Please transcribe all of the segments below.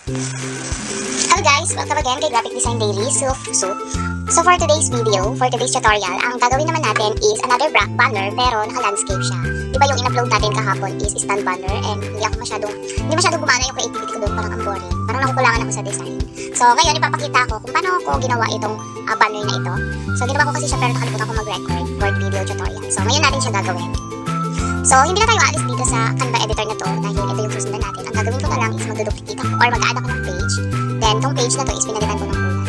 Hello guys! Welcome again kay Graphic Design Daily. So for today's video, for today's tutorial, ang gagawin naman natin is another banner pero naka-landscape siya. Diba yung in-upload natin kahapon is stand banner and hindi masyadong gumana yung creativity ko doon, parang ang boring. Parang nakukulangan ako sa design. So ngayon ipapakita ko kung paano ko ginawa itong banner na ito. So ginawa ko kasi siya pero nakalimutan ko mag-record for video tutorial. So ngayon natin siya gagawin. So hindi na tayo aalis dito sa Canva editor na to dahil ito yung susundan natin. Ang gagawin ko na lang is mag-duplicate ako or mag-add ako ng page. Then tong page na to is pinalitan ko ng kulay.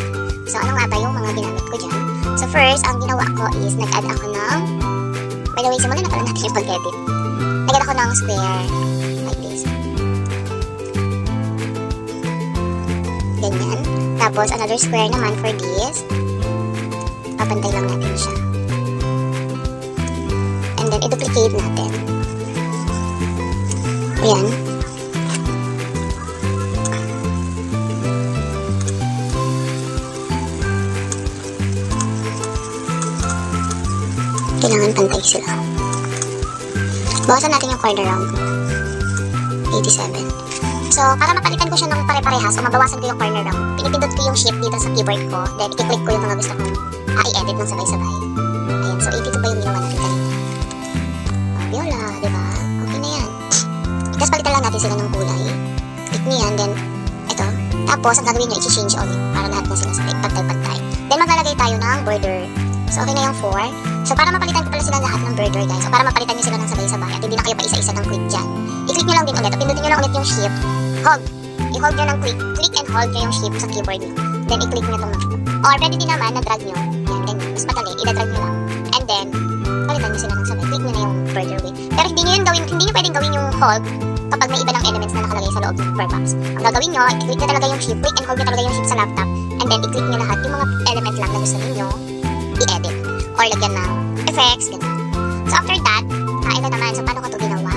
So ano nga ba yung mga ginamit ko dyan? So first, ang ginawa ko is nag-add ako ng, by the way, simulan na pala natin yung pag-edit. Nag-add ako ng square like this. Ganyan. Tapos another square naman for this. Papantay lang natin siya. And then i-duplicate natin. Ayan. Kailangan pantay sila. Bawasan natin yung corner round. 87. So, para mapalitan ko siya ng pare-parehas o mabawasan ko yung corner round, pinipindot ko yung shift dito sa keyboard ko, then i-click ko yung mga gusto kong i-edit ng sabay-sabay. Ayan. So, 82 pa yung ginawa natin kanina. Viola, diba? Okay na yan. Tapos palitan lang natin sila ng kulay. Click niya yan, then ito. Tapos, ang gagawin nyo, i-change all yun para lahat na sila sa pantay-pantay. Then, maglalagay tayo ng border. So, okay na yung 4. So, para mapalitan ko pala sila lahat ng border, guys. So, para mapalitan nyo sila ng sabay-sabay at hindi na kayo pa isa-isa ng click dyan. I-click nyo lang din ulit. Pindutin nyo lang ulit yung shift. Hold. I-hold nyo ng click. Click and hold nyo yung shift sa keyboard nyo. Then, i-click nyo itong or pwede din naman na drag nyo. Yan, ganyan. Mas madali. I-drag nyo lang. And then, palitan nyo sila ng sabay. Click nyo na yung border width. Pero hindi nyo pwedeng gawin yung hold kapag may iba ng elements na nakalagay sa loob ng box. Ang gagawin nyo, i-click nyo talaga yung shift. Click and hold nyo talaga yung shift sa laptop. And then, i-click nyo lahat yung mga element lang na gusto niyo i-edit. Or lagyan ng effects, gano'n. So, after that, ito naman. So, paano ko ito ginawa?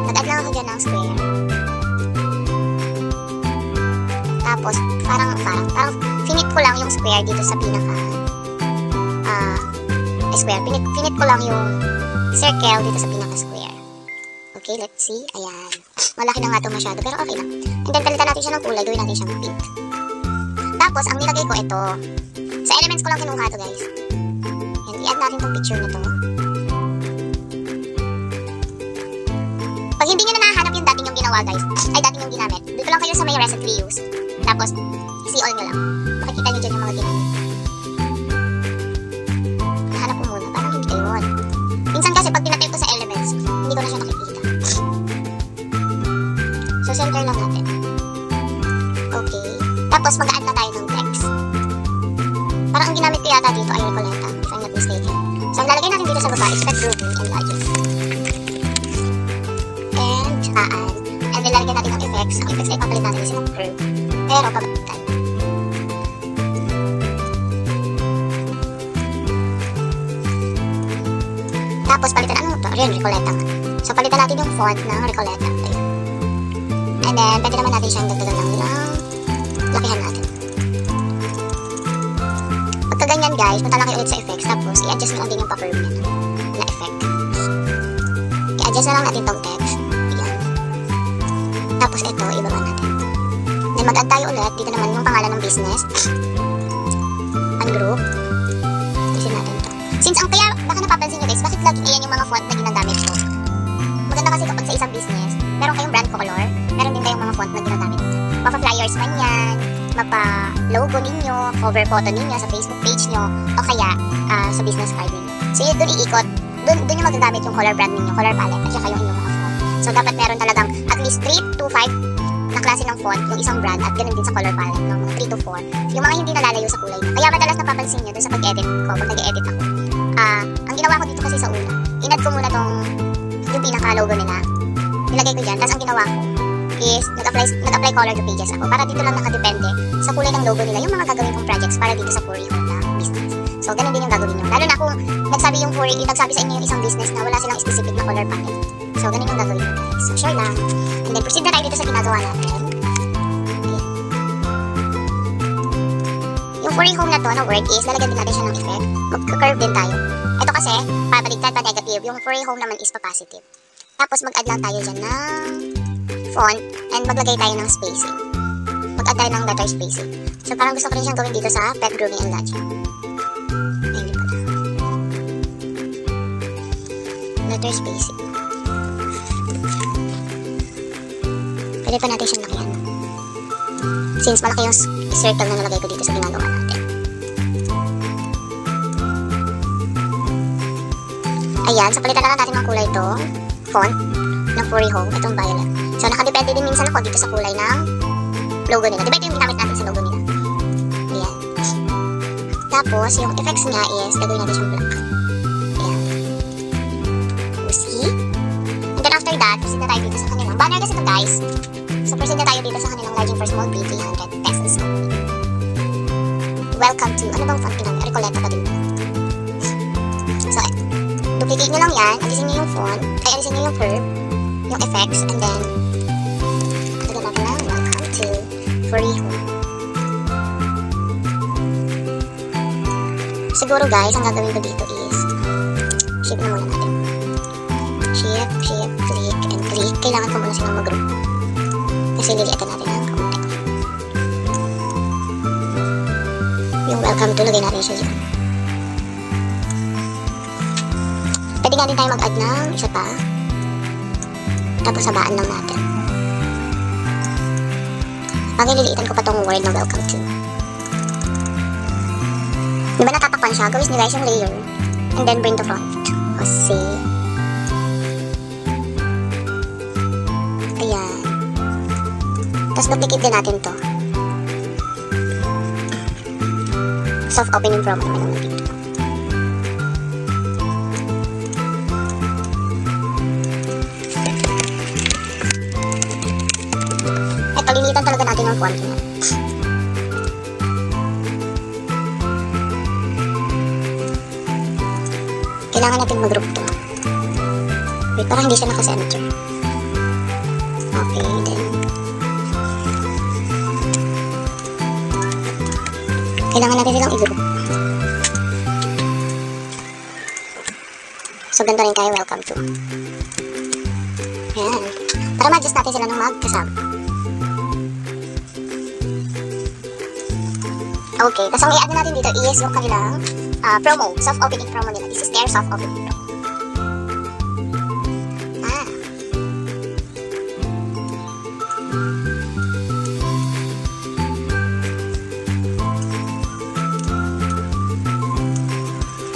Nag-add lang ako dyan ng square. Tapos, parang finit ko lang yung square dito sa pinaka square. Finit ko lang yung circle dito sa pinaka square. Okay, let's see. Ayan. Malaki na nga ito masyado, pero okay lang. And then, palitan natin siya ng kulay. Gawin natin siyang pink. Tapos, ang nilagay ko ito, sa elements ko lang kinuha ito, guys. I-add natin tong picture na to. Pag hindi nyo na nahanap yung dating yung ginawa, guys, ay dating yung ginamit, dito lang kayo sa may reset reuse. Tapos, see all nyo lang. Makikita nyo dyan yung mga ginamit. Nahanap ko muna. Parang hindi yun. Minsan kasi pag pinatay ko sa elements, hindi ko na siya nakikita. So, center lang natin. Okay. Tapos, mag-add na tayo ng text. Parang ang ginamit ko yata dito ay Recoleta. If I'm not mistaken. So, ang lalagay natin dito sa baba is Pet Grouping and Logic. And, tsaan. And then, lalagyan natin ng effects. Ang effects ay papalit natin kasi ng curve. Pero, pabalitan. Tapos, palitan. Ano ito? Ayun, Recoleta. So, palitan natin yung font ng Recoleta. Ayun. And then, pwede naman natin siyang dagdagan lang lakihan natin. Ganyan guys, punta lang kayo ulit sa effects, tapos i-adjust nyo lang din yung pa-curve niya na effect. I-adjust na lang natin tong text. Ayan. Tapos ito, ibaba natin. Then mag-add tayo ulit. Dito naman yung pangalan ng business. Ungroup. Isin natin ito. Since ang kaya, baka napapansin nyo guys, bakit laging ayan yung mga font na ginagamit ko? Maganda kasi kapag sa isang business, meron kayong brand color, meron din kayong mga font na ginagamit. Mapa-flyers man yan, mapa-logo ninyo, cover photo ninyo sa Facebook page nyo, o kaya sa business card ninyo. So yun, doon iikot, doon yung magagamit yung color brand ninyo, color palette, at saka yung inyong mga font. So dapat meron talagang at least 3 to 5 na klase ng font, yung isang brand, at ganun din sa color palette, no? Mga 3 to 4. Yung mga hindi nalalayo sa kulay nyo. Kaya madalas napapansin nyo doon sa pag-edit ko, pag nag-edit ako. Ang ginawa ko dito kasi sa una, in-add ko muna yung pinaka-logo nila. Nilagay ko dyan, tapos ang ginawa ko is nag-apply color to pages ako para dito lang nakadepende sa kulay ng logo nila yung mga gagawin kong projects para dito sa Furry Home na business. So, ganun din yung gagawin nyo. Lalo na kung nagsabi sa inyo yung isang business na wala silang specific na color palette. So, ganun yung gagawin nyo guys. So, sure lang. And then, proceed na tayo dito sa ginagawa natin. Ayan. Yung Furry Home na to, na word is, lalagyan din natin siya ng effect. Mag-curve din tayo. Ito kasi, pabaliktad pa negative. Yung Furry Home naman is pa positive. Tapos, mag-add lang tayo dyan ng font and maglagay tayo ng spacing. Mag-add tayo ng letter spacing. So parang gusto ko rin siyang gawin dito sa pet grooming and lodging. Ayun pala. Letter spacing. Pwede pa natin siyang lakihan. Since malaki yung circle na nalagay ko dito sa ginagawa natin. Ayan, so palitan na lang natin ng kulay itong font ng Furry Home, itong violet. So nakadepende din minsan ako dito sa kulay ng logo nila. Diba ito yung ginamit natin sa logo nila? Ayan. Tapos, yung effects niya is, gagawin natin siyang black. Ayan. You see? And then after that, proceed na tayo dito sa kanilang banner kasi ito guys. So proceed na tayo dito sa kanilang Lodging for Small Bee 300 pesos. Welcome to, ano bang font nila? Recoleta pa din. So, duplicate nyo lang yan, alisin nyo yung font, ay alisin nyo yung curve, yung effects, and then, lagyan natin lang, welcome to Furry Home. Siguro guys, ang gagawin ko dito is, shift na muna natin. Shift, click, and click. Kailangan ko muna silang mag-group. Kasi liliitan natin ang kamunti. Yung welcome to, lagay natin siya dyan. Pwede nga din tayo mag-add ng isa pa. Tapos sabaan lang natin. Liliitan ko pa tong word na welcome to. Diba natatakpan siya? Gawin nyo guys yung layer. And then bring to front. Kasi. Ayan. Tapos duplicate din natin to. Soft opening promo naman yung dito. Palilitan talaga natin ang font niya. Kailangan natin mag-group to. Wait, parang hindi siya nakasenter. Okay, then. Kailangan natin silang i-group. So, ganito rin tayo, welcome to. Ayan. Para ma-adjust natin sila ng magkasama. Okay, tapos ang i-add na natin dito is yung kanilang promo, soft opening promo nila. This is their soft opening promo.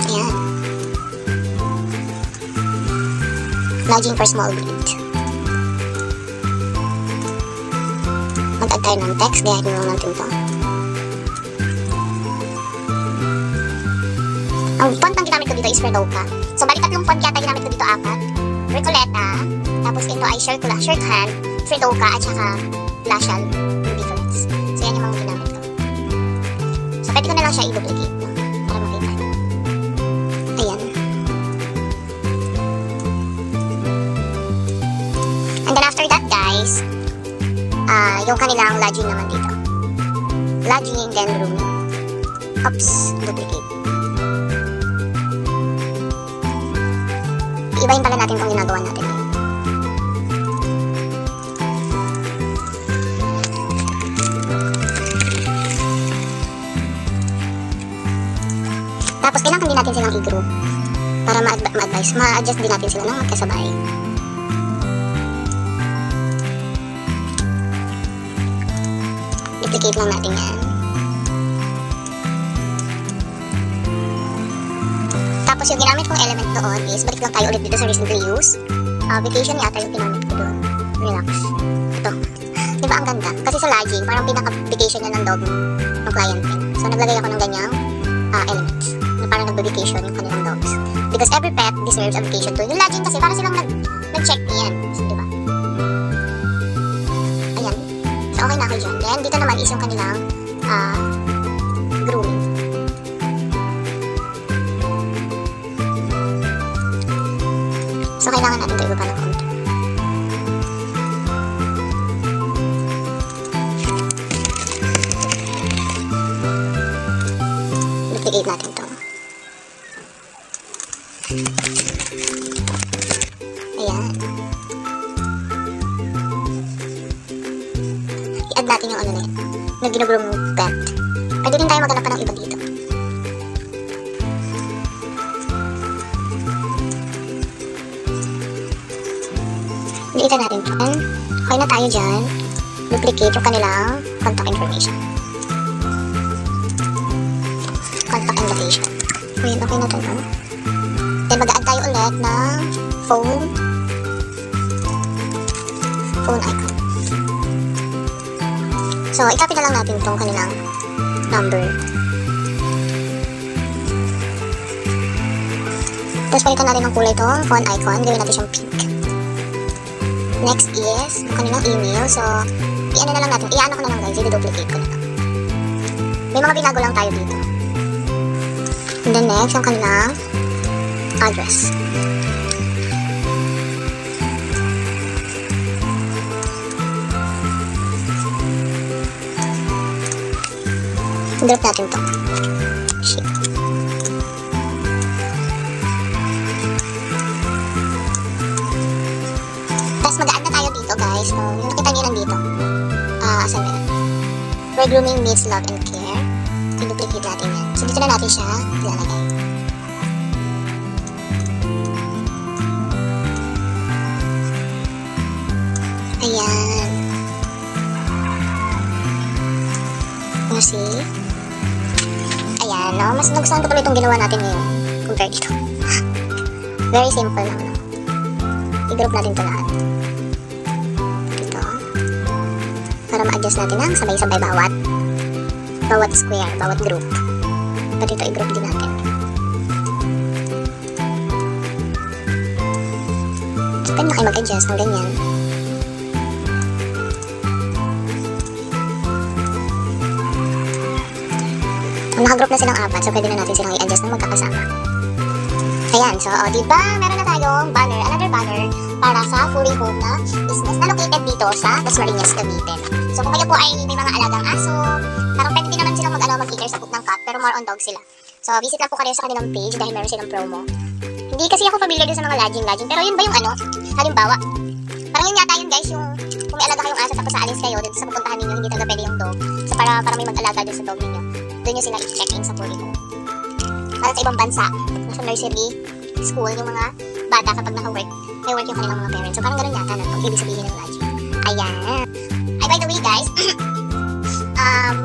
Ayan. Lodging for Small Breed. Mag-add tayo ng text, gayahin mo natin ito. Ang font ang ginamit ko dito is Redoka. So, balik tatlong font yata ginamit ko dito, 4. Recoleta, tapos ito ay Shirthand, Redoka, at saka Lashal, yung difference. So, yan yung mga ginamit ko. So, pwede ko na lang siya i-duplicate, no? Para makita. Ayan. And then after that, guys, yung kanilang lodging naman dito. Lodging, then rooming. Oops, duplicate. Ibahin pala natin itong ginagawa natin. Tapos kailangan din natin silang i-group para ma-advise, ma-adjust din natin sila ng magkasabay. Duplicate lang natin yan. Tapos yung ginamit kong element doon is, balik lang tayo ulit dito sa recently used. Vacation yata yung ginamit ko doon. Relax. Ito. Diba ang ganda? Kasi sa lodging, parang pinaka-vacation na ng dog ng client din. So naglagay ako ng ganyang elements. Na parang nag-vacation yung kanilang dogs. Because every pet deserves a vacation too. Yung lodging kasi, parang silang nag-check yan. So, diba? Ayan. So okay na ako dyan. Then dito naman is yung kanilang grooming. So, kailangan natin ito iba ng konti. Duplicate natin ito. Ayan. natin yung ano na yun, na ginugroom pet. Pwede din tayo maghanap pa ng iba dito. Dilitan natin to. Okay na tayo dyan. Duplicate yung kanilang contact information. Contact invitation. Ayan, okay na to, no? Then mag-add tayo ulit ng phone icon. So, i-copy na lang natin itong kanilang number. Tapos palitan natin ng kulay itong phone icon. Gawin natin siyang pink. Next is yung kanilang email. So, i-ano na lang natin. I-ano ko na lang guys. I-duplicate ko na lang. May mga binago lang tayo dito. And then next, yung kanilang address. Drop natin to. Ship. Tapos mag-add na tayo dito guys. So, yung nakita nyo lang dito. Asan ba yan? Where grooming meets love and care. I-duplicate natin yan. So, dito na natin siya ilalagay. Ayan. Kasi, ayan, no? Mas nagustuhan ko tuloy itong ginawa natin ngayon compared dito. Very simple lang, no? I-group natin ito lahat. Dito. Para ma-adjust natin ang sabay-sabay bawat square, bawat group. At ito, i-group din natin. So, pwede na kayo mag-adjust ng ganyan. Naka-group na silang apat, so pwede na natin silang i-adjust na magkakasama. Ayan, so, diba, meron na tayong banner, another banner, para sa fully home na business na located dito sa Dasmariñas, Cavite. So, kung kayo po ay may mga alagang aso, parang pwede din naman silang mag-cater sa cook ng cat, pero more on dog sila. So, visit lang po kayo sa kanilang page dahil meron silang promo. Hindi kasi ako familiar din sa mga lodging, pero yun ba yung ano, halimbawa, parang yun yata yun guys, yung kung may alaga kayong aso tapos aalis kayo dito sa pupuntahan ninyo, hindi talaga pwede yung dog. So, para may mag-alaga dun sa dog ninyo. Doon nyo sila i-check-in sa fully home. Para sa ibang bansa, nasa nursery, school, yung mga bata kapag naka-work, may work yung kanilang mga parents. So parang ganun yata na itong ibig sabihin ng lodging. Ayan. Ay, by the way guys,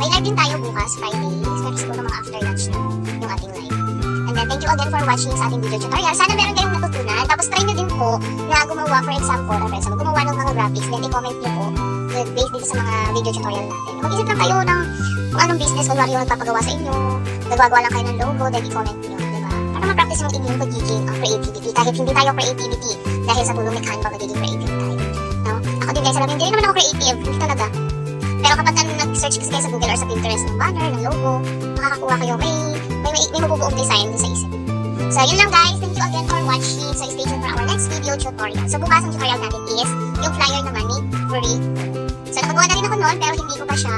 may live din tayo bukas, Friday. Pero siguro mga after lunch na yung ating live. And then, thank you again for watching sa ating video tutorial. Sana meron kayong natutunan. Tapos try nyo din po na gumawa, for example, gumawa ng mga graphics. Then, i-comment nyo po based dito sa mga video tutorial natin. Mag-isip lang kayo ng kung anong business, kunwari yung nagpapagawa sa inyo, nagwagawa lang kayo ng logo, then i-comment nyo, diba? Para ma-practice yung inyong pagiging creativity, kahit hindi tayo creativity, dahil sa tulong ni Canva, magiging creative tayo. No? Ako din guys, alam hindi naman ako creative, hindi talaga. Pero kapag nag-search kasi kayo sa Google or sa Pinterest ng banner, ng logo, makakakuha kayo, may mabubuong design sa isip. So, yun lang guys, thank you again for watching. So, stay tuned for our next video tutorial. So, bukas ang tutorial natin is yung flyer naman ni Free. So, nakagawa na rin ako noon, pero hindi ko pa siya